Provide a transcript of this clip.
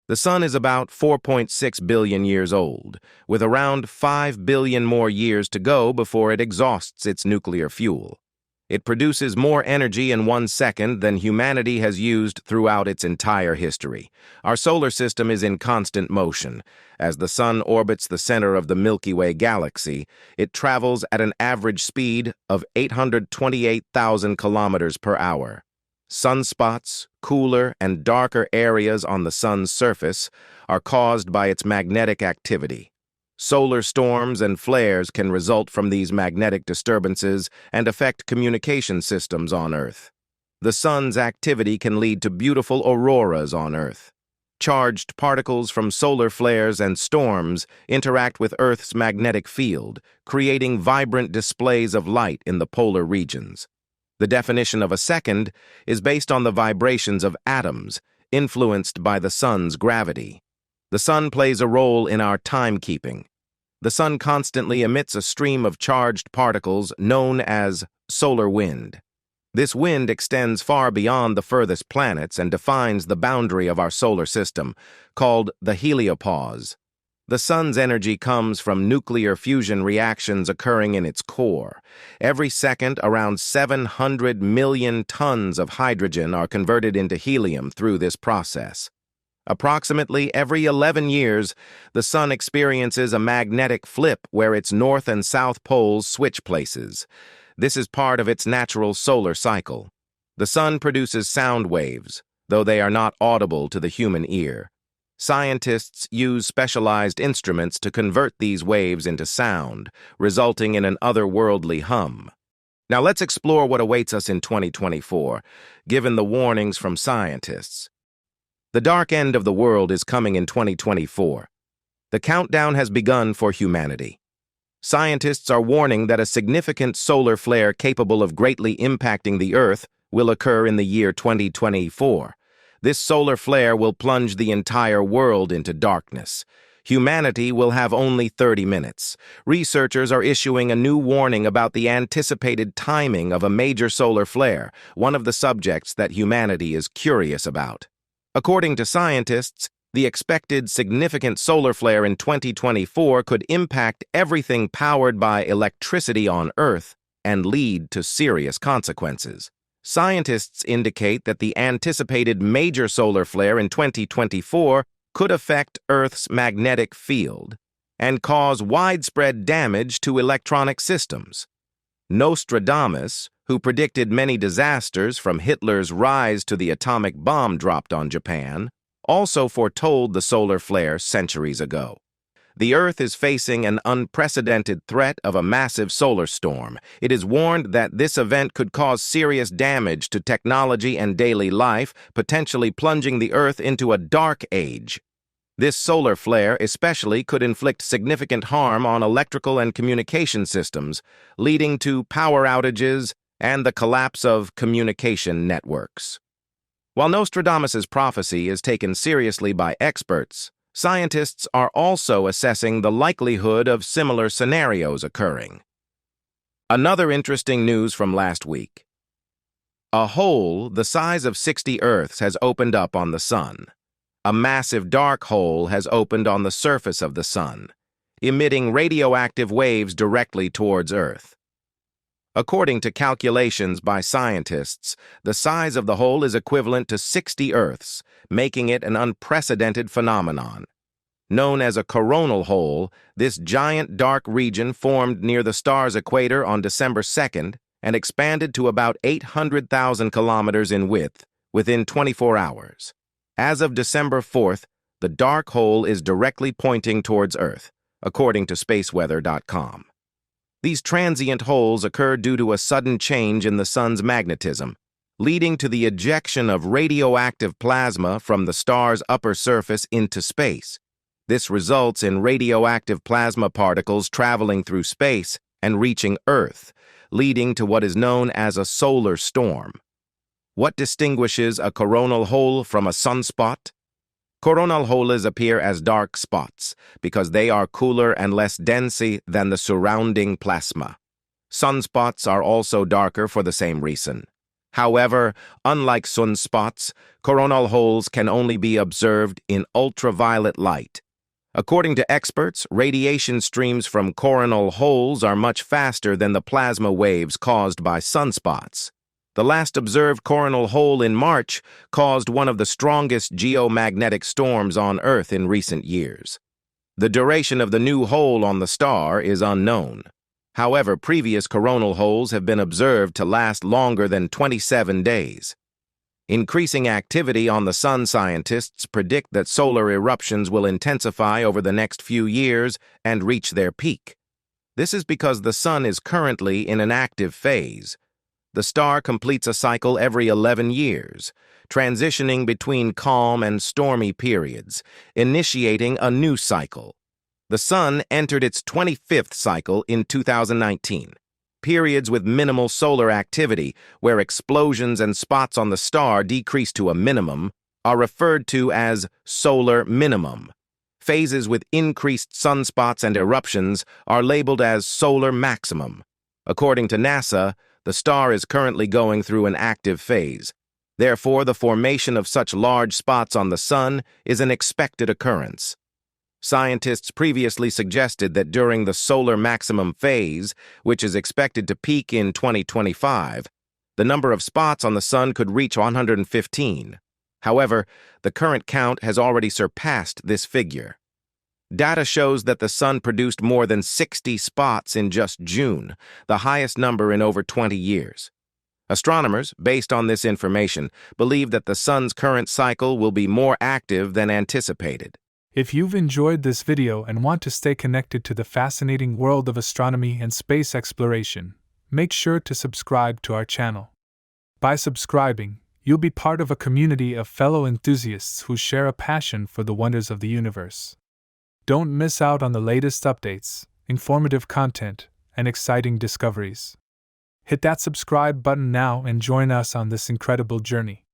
The Sun is about 4.6 billion years old, with around 5 billion more years to go before it exhausts its nuclear fuel. It produces more energy in 1 second than humanity has used throughout its entire history. Our solar system is in constant motion. As the Sun orbits the center of the Milky Way galaxy, it travels at an average speed of 828,000 kilometers per hour. Sunspots, cooler and darker areas on the Sun's surface, are caused by its magnetic activity. Solar storms and flares can result from these magnetic disturbances and affect communication systems on Earth. The Sun's activity can lead to beautiful auroras on Earth. Charged particles from solar flares and storms interact with Earth's magnetic field, creating vibrant displays of light in the polar regions. The definition of a second is based on the vibrations of atoms, influenced by the Sun's gravity. The Sun plays a role in our timekeeping. The Sun constantly emits a stream of charged particles known as solar wind. This wind extends far beyond the furthest planets and defines the boundary of our solar system, called the heliopause. The Sun's energy comes from nuclear fusion reactions occurring in its core. Every second, around 700 million tons of hydrogen are converted into helium through this process. Approximately every 11 years, the Sun experiences a magnetic flip where its north and south poles switch places. This is part of its natural solar cycle. The Sun produces sound waves, though they are not audible to the human ear. Scientists use specialized instruments to convert these waves into sound, resulting in an otherworldly hum. Now let's explore what awaits us in 2024, given the warnings from scientists. The dark end of the world is coming in 2024. The countdown has begun for humanity. Scientists are warning that a significant solar flare capable of greatly impacting the Earth will occur in the year 2024. This solar flare will plunge the entire world into darkness. Humanity will have only 30 minutes. Researchers are issuing a new warning about the anticipated timing of a major solar flare, one of the subjects that humanity is curious about. According to scientists, the expected significant solar flare in 2024 could impact everything powered by electricity on Earth and lead to serious consequences. Scientists indicate that the anticipated major solar flare in 2024 could affect Earth's magnetic field and cause widespread damage to electronic systems. Nostradamus, who predicted many disasters from Hitler's rise to the atomic bomb dropped on Japan, also foretold the solar flare centuries ago. The Earth is facing an unprecedented threat of a massive solar storm. It is warned that this event could cause serious damage to technology and daily life, potentially plunging the Earth into a dark age. This solar flare especially could inflict significant harm on electrical and communication systems, leading to power outages and the collapse of communication networks. While Nostradamus's prophecy is taken seriously by experts, scientists are also assessing the likelihood of similar scenarios occurring. Another interesting news from last week. A hole the size of 60 Earths has opened up on the Sun. A massive dark hole has opened on the surface of the Sun, emitting radioactive waves directly towards Earth. According to calculations by scientists, the size of the hole is equivalent to 60 Earths, making it an unprecedented phenomenon. Known as a coronal hole, this giant dark region formed near the star's equator on December 2nd and expanded to about 800,000 kilometers in width within 24 hours. As of December 4th, the dark hole is directly pointing towards Earth, according to spaceweather.com. These transient holes occur due to a sudden change in the Sun's magnetism, leading to the ejection of radioactive plasma from the star's upper surface into space. This results in radioactive plasma particles traveling through space and reaching Earth, leading to what is known as a solar storm. What distinguishes a coronal hole from a sunspot? Coronal holes appear as dark spots because they are cooler and less dense than the surrounding plasma. Sunspots are also darker for the same reason. However, unlike sunspots, coronal holes can only be observed in ultraviolet light. According to experts, radiation streams from coronal holes are much faster than the plasma waves caused by sunspots. The last observed coronal hole in March caused one of the strongest geomagnetic storms on Earth in recent years. The duration of the new hole on the star is unknown. However, previous coronal holes have been observed to last longer than 27 days. Increasing activity on the Sun, scientists predict that solar eruptions will intensify over the next few years and reach their peak. This is because the Sun is currently in an active phase. The star completes a cycle every 11 years, transitioning between calm and stormy periods, initiating a new cycle. The Sun entered its 25th cycle in 2019. Periods with minimal solar activity, where explosions and spots on the star decrease to a minimum, are referred to as solar minimum. Phases with increased sunspots and eruptions are labeled as solar maximum. According to NASA, the star is currently going through an active phase. Therefore, the formation of such large spots on the Sun is an expected occurrence. Scientists previously suggested that during the solar maximum phase, which is expected to peak in 2025, the number of spots on the Sun could reach 115. However, the current count has already surpassed this figure. Data shows that the Sun produced more than 60 spots in just June, the highest number in over 20 years. Astronomers, based on this information, believe that the Sun's current cycle will be more active than anticipated. If you've enjoyed this video and want to stay connected to the fascinating world of astronomy and space exploration, make sure to subscribe to our channel. By subscribing, you'll be part of a community of fellow enthusiasts who share a passion for the wonders of the universe. Don't miss out on the latest updates, informative content, and exciting discoveries. Hit that subscribe button now and join us on this incredible journey.